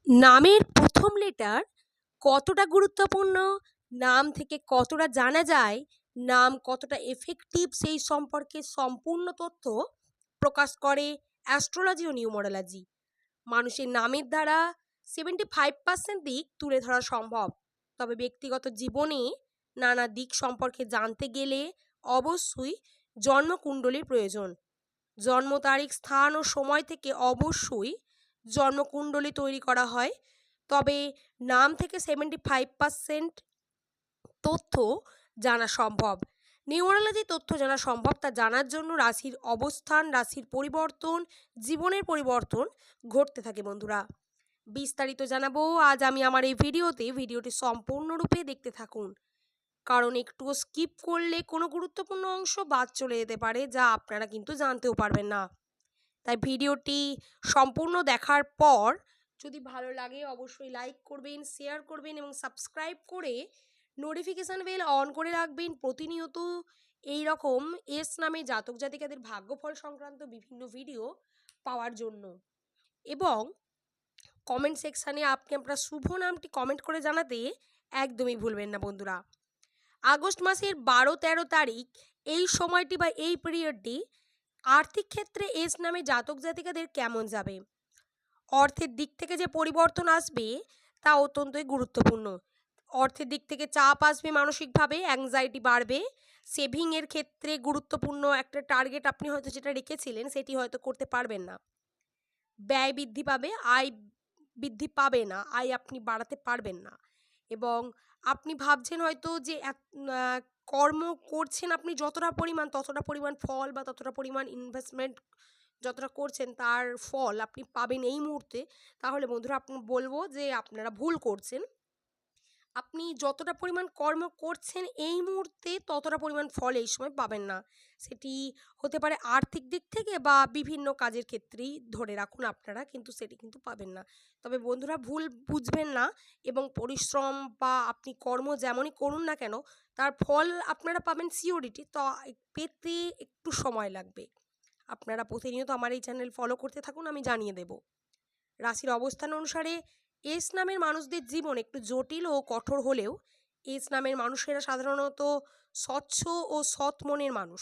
নামের প্রথম লেটার কতটা গুরুত্বপূর্ণ, নাম থেকে কতটা জানা যায়, নাম কতটা এফেক্টিভ সেই সম্পর্কে সম্পূর্ণ তথ্য প্রকাশ করে অ্যাস্ট্রোলজি ও নিউমোরোলজি। মানুষের নামের দ্বারা 75% দিক তুলে ধরা সম্ভব। তবে ব্যক্তিগত জীবনে নানা দিক সম্পর্কে জানতে গেলে অবশ্যই জন্মকুণ্ডলীর প্রয়োজন। জন্ম তারিখ, স্থান ও সময় থেকে অবশ্যই জন্মকুণ্ডলী তৈরি করা হয়। তবে নাম থেকে 75% তথ্য জানা সম্ভব। নিউমারোলজি তথ্য জানা সম্ভব, তা জানার জন্য রাশির অবস্থান, রাশির পরিবর্তন, জীবনের পরিবর্তন ঘটতে থাকে বন্ধুরা। বিস্তারিত জানাবো আজ আমি আমার এই ভিডিওটি সম্পূর্ণরূপে দেখতে থাকুন, কারণ একটুও স্কিপ করলে কোনো গুরুত্বপূর্ণ অংশ বাদ চলে যেতে পারে, যা আপনারা কিন্তু জানতেও পারবেন না। তাই ভিডিওটি সম্পূর্ণ দেখার পর যদি ভালো লাগে অবশ্যই লাইক করবেন, শেয়ার করবেন এবং সাবস্ক্রাইব করে নোটিফিকেশান বেল অন করে রাখবেন প্রতিনিয়ত এই রকম এস নামে জাতক জাতিকাদের ভাগ্যফল সংক্রান্ত বিভিন্ন ভিডিও পাওয়ার জন্য। এবং কমেন্ট সেকশানে আপনি আপনার শুভ নামটি কমেন্ট করে জানাতে একদমই ভুলবেন না বন্ধুরা। আগস্ট মাসের 12-13 তারিখ এই সময়টি বা এই পিরিয়ডটি আর্থিক ক্ষেত্রে এস নামে জাতক জাতিকাদের কেমন যাবে, অর্থের দিক থেকে যে পরিবর্তন আসবে তা অত্যন্তই গুরুত্বপূর্ণ। অর্থের দিক থেকে চাপ আসবে, মানসিকভাবে অ্যাংজাইটি বাড়বে, সেভিংয়ের ক্ষেত্রে গুরুত্বপূর্ণ একটা টার্গেট আপনি হয়তো যেটা রেখেছিলেন সেটি হয়তো করতে পারবেন না। ব্যয় বৃদ্ধি পাবে, আয় বৃদ্ধি পাবে না, আয় আপনি বাড়াতে পারবেন না। এবং আপনি ভাবছেন হয়তো যে কর্ম করছেন আপনি যতটা পরিমাণ ততটা পরিমাণ ফল বা ততটা পরিমাণ ইনভেস্টমেন্ট যতটা করছেন তার ফল আপনি পাবেন এই মুহূর্তে, তাহলে বন্ধুরা আপনি বলবো যে আপনারা ভুল করছেন। আপনি যতটা পরিমাণ কর্ম করছেন এই মুহূর্তে ততটা পরিমাণ ফল এই সময় পাবেন না। সেটি হতে পারে আর্থিক দিক থেকে বা বিভিন্ন কাজের ক্ষেত্রেই ধরে রাখুন আপনারা, কিন্তু সেটি কিন্তু পাবেন না। তবে বন্ধুরা ভুল বুঝবেন না, এবং পরিশ্রম বা আপনি কর্ম যেমনই করুন না কেন তার ফল আপনারা পাবেন সিওরিটি, তো পেতে একটু সময় লাগবে। আপনারা প্রতিনিয়ত আমার এই চ্যানেল ফলো করতে থাকুন, আমি জানিয়ে দেব। রাশির অবস্থান অনুসারে এস নামের মানুষদের জীবন একটু জটিল ও কঠোর হলেও এস নামের মানুষেরা সাধারণত স্বচ্ছ ও সৎ মনের মানুষ।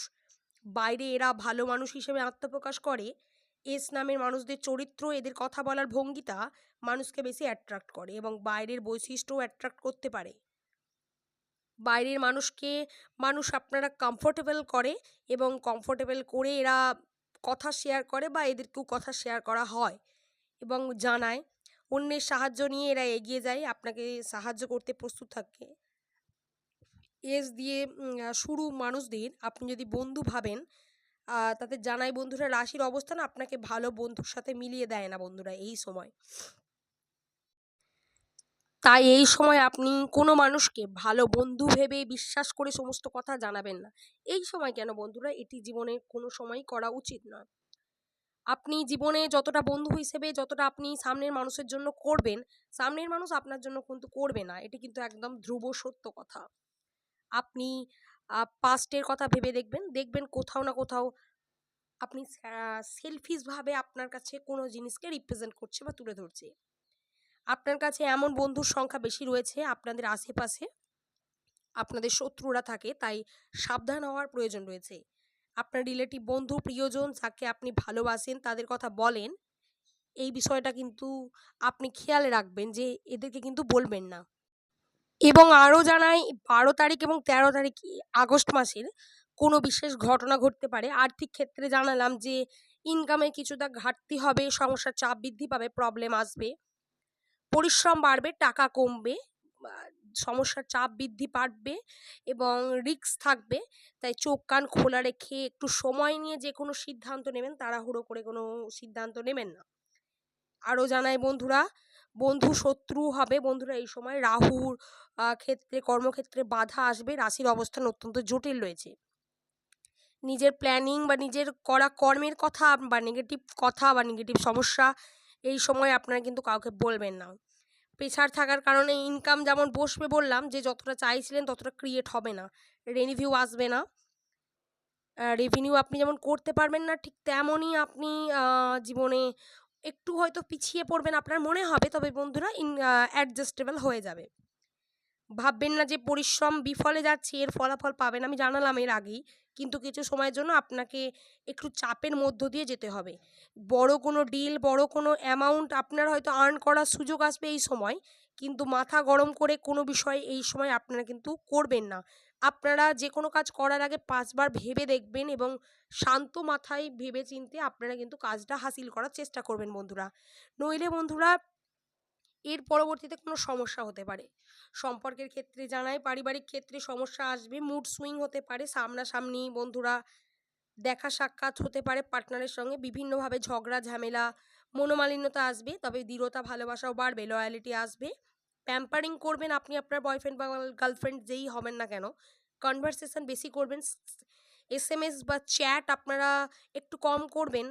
বাইরে এরা ভালো মানুষ হিসেবে আত্মপ্রকাশ করে। এস নামের মানুষদের চরিত্র, এদের কথা বলার ভঙ্গিতা মানুষকে বেশি অ্যাট্রাক্ট করে এবং বাইরের বৈশিষ্ট্যও অ্যাট্রাক্ট করতে পারে। বাইরের মানুষ আপনারা কমফোর্টেবল করে এবং কমফোর্টেবল করে এরা কথা শেয়ার করে বা এদেরকেও কথা শেয়ার করা হয় এবং জানায়। অন্যের সাহায্য নিয়ে এরা এগিয়ে যায়, আপনাকে সাহায্য করতে প্রস্তুত থাকে। এস দিয়ে শুরু মানুষদের আপনি যদি বন্ধু ভাবেন, তাদের জানাই বন্ধুরা রাশির অবস্থান আপনাকে ভালো বন্ধুর সাথে মিলিয়ে দেয় না বন্ধুরা এই সময়। তাই এই সময় আপনি কোনো মানুষকে ভালো বন্ধু ভেবে বিশ্বাস করে সমস্ত কথা জানাবেন না। এই সময় কেন বন্ধুরা, এটি জীবনের কোনো সময়ই করা উচিত নয়। আপনি জীবনে যতটা বন্ধু হিসেবে যতটা আপনি সামনের মানুষের জন্য করবেন, সামনের মানুষ আপনার জন্য কিন্তু করবে না। এটি কিন্তু একদম ধ্রুব সত্য কথা। আপনি পাস্টের কথা ভেবে দেখবেন কোথাও না কোথাও আপনি সেলফিশভাবে আপনার কাছে কোনো জিনিসকে রিপ্রেজেন্ট করছে বা তুলে ধরছে। আপনার কাছে এমন বন্ধুর সংখ্যা বেশি রয়েছে আপনাদের আশেপাশে, আপনাদের শত্রুরা থাকে, তাই সাবধান হওয়ার প্রয়োজন রয়েছে। আপনার রিলেটিভ বন্ধু, প্রিয়জন যাকে আপনি ভালোবাসেন তাদের কথা বলেন, এই বিষয়টা কিন্তু আপনি খেয়াল রাখবেন যে এদেরকে কিন্তু বলবেন না। এবং আরও জানাই 12 তারিখ এবং 13 তারিখ আগস্ট মাসের কোনো বিশেষ ঘটনা ঘটতে পারে। আর্থিক ক্ষেত্রে জানালাম যে ইনকামে কিছুটা ঘাটতি হবে, সমস্যার চাপ বৃদ্ধি পাবে, প্রবলেম আসবে, পরিশ্রম বাড়বে, টাকা কমবে, সমস্যার চাপ বৃদ্ধি পাবে এবং রিস্ক থাকবে। তাই চোখ কান খোলা রেখে একটু সময় নিয়ে যে কোনো সিদ্ধান্ত নেবেন, তাড়াহুড়ো করে কোনো সিদ্ধান্ত নেবেন না। আরও জানাই বন্ধুরা, বন্ধু শত্রু হবে বন্ধুরা এই সময়। রাহুর ক্ষেত্রে কর্মক্ষেত্রে বাধা আসবে, রাশির অবস্থান অত্যন্ত জটিল রয়েছে। নিজের প্ল্যানিং বা নিজের করা কর্মের কথা বা নেগেটিভ কথা বা নেগেটিভ সমস্যা এই সময় আপনারা কিন্তু কাউকে বলবেন না। প্রেশার থাকার কারণে ইনকাম যেমন বসবে, বললাম যে যতটা চাইছিলেন ততটা ক্রিয়েট হবে না, রেভিনিউ আসবে না। রেভিনিউ আপনি যেমন করতে পারবেন না, ঠিক তেমনই আপনি জীবনে একটু হয়তো পিছিয়ে পড়বেন আপনার মনে হবে, তবে বন্ধুরা অ্যাডজাস্টেবল হয়ে যাবে। ভাববেন না যে পরিশ্রম বিফলে যাচ্ছে, এর ফলাফল পাবেন। আমি জানালাম এর আগেই, কিন্তু কিছু সময়ের জন্য আপনাকে একটু চাপের মধ্য দিয়ে যেতে হবে। বড় কোনো ডিল, বড় কোনো অ্যামাউন্ট আপনার হয়তো আর্ন করার সুযোগ আসবে এই সময়, কিন্তু মাথা গরম করে কোনো বিষয় এই সময় আপনারা কিন্তু করবেন না। আপনারা যে কোনো কাজ করার আগে ৫ বার ভেবে দেখবেন এবং শান্ত মাথায় ভেবে চিন্তে আপনারা কিন্তু কাজটা হাসিল করার চেষ্টা করবেন বন্ধুরা। নইলে বন্ধুরা এর পরবর্তীতে কোনো সমস্যা হতে পারে। সম্পর্কের ক্ষেত্রে জানাই, পারিবারিক ক্ষেত্রে সমস্যা আসবে, মুড সুইং হতে পারে, সামনাসামনি বন্ধুরা দেখা সাক্ষাৎ হতে পারে পার্টনারের সঙ্গে, বিভিন্নভাবে ঝগড়া ঝামেলা, মনোমালিন্যতা আসবে, তবে দৃঢ়তা ভালোবাসাও বাড়বে, লয়ালিটি আসবে। প্যাম্পারিং করবেন আপনি আপনার বয়ফ্রেন্ড বা গার্লফ্রেন্ড যেই হবেন না কেন, কনভারসেশন বেশি করবেন, এসএমএস বা চ্যাট আপনারা একটু কম করবেন,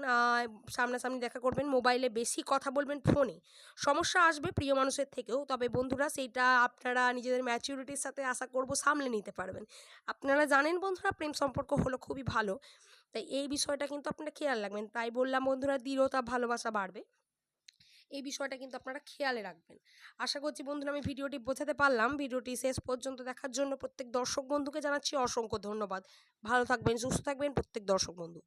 সামনাসামনি দেখা করবেন, মোবাইলে বেশি কথা বলবেন ফোনে। সমস্যা আসবে প্রিয় মানুষের থেকেও, তবে বন্ধুরা সেইটা আপনারা নিজেদের ম্যাচিউরিটির সাথে আশা করব সামলে নিতে পারবেন। আপনারা জানেন বন্ধুরা প্রেম সম্পর্ক হলো খুবই ভালো, তাই এই বিষয়টা কিন্তু আপনারা খেয়াল রাখবেন। তাই বললাম বন্ধুরা দৃঢ়তা ভালোবাসা বাড়বে, এই বিষয়টা কিন্তু আপনারা খেয়ালে রাখবেন। আশা করছি বন্ধুরা আমি ভিডিওটি বোঝাতে পারলাম। ভিডিওটি শেষ পর্যন্ত দেখার জন্য প্রত্যেক দর্শক বন্ধুকে জানাচ্ছি অসংখ্য ধন্যবাদ। ভালো থাকবেন, সুস্থ থাকবেন প্রত্যেক দর্শক বন্ধু।